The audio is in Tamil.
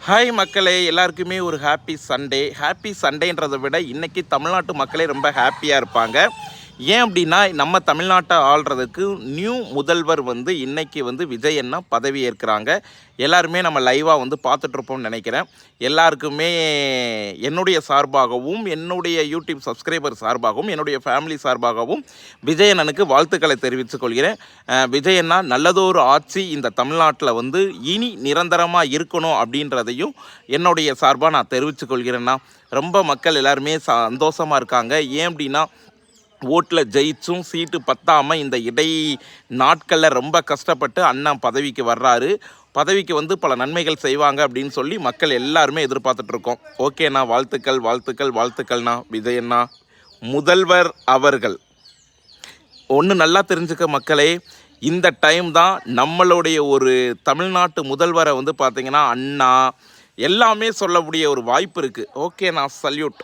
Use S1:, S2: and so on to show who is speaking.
S1: ஹாய் மக்களே, எல்லாருக்குமே ஒரு ஹாப்பி சண்டே. ஹாப்பி சண்டேன்றதை விட இன்றைக்கி தமிழ்நாட்டு மக்களே ரொம்ப ஹாப்பியாக இருப்பாங்க. ஏன் அப்படின்னா, நம்ம தமிழ்நாட்டை ஆள்றதுக்கு நியூ முதல்வர் இன்றைக்கி விஜய் அண்ணா பதவி ஏற்கிறாங்க. எல்லாருமே நம்ம லைவாக பார்த்துட்ருப்போம்னு நினைக்கிறேன். எல்லாருக்குமே என்னுடைய சார்பாகவும், என்னுடைய யூடியூப் சப்ஸ்கிரைபர் சார்பாகவும், என்னுடைய ஃபேமிலி சார்பாகவும் விஜய் அண்ணனுக்கு வாழ்த்துக்களை தெரிவித்துக் கொள்கிறேன். விஜய் அண்ணா நல்லதொரு ஆட்சி இந்த தமிழ்நாட்டில் இனி நிரந்தரமாக இருக்கணும் அப்படின்றதையும் என்னுடைய சார்பாக நான் தெரிவித்துக் கொள்கிறேன்னா. ரொம்ப மக்கள் எல்லாருமே சந்தோஷமாக இருக்காங்க. ஏன் அப்படின்னா, ஓட்டில் ஜெயிச்சும் சீட்டு பத்தாமல் இந்த இடை நாட்களில் ரொம்ப கஷ்டப்பட்டு அண்ணா பதவிக்கு வர்றாரு. பதவிக்கு பல நன்மைகள் செய்வாங்க அப்படின்னு சொல்லி மக்கள் எல்லாருமே எதிர்பார்த்துட்ருக்கோம். ஓகேண்ணா, வாழ்த்துக்கள் வாழ்த்துக்கள் வாழ்த்துக்கள்ண்ணா. விஜயண்ணா முதல்வர் அவர்கள் ஒன்று நல்லா தெரிஞ்சுக்க மக்களே, இந்த டைம் தான் நம்மளுடைய ஒரு தமிழ்நாட்டு முதல்வரை பார்த்திங்கன்னா அண்ணா எல்லாமே சொல்லக்கூடிய ஒரு வாய்ப்பு இருக்குது. ஓகேண்ணா, சல்யூட்.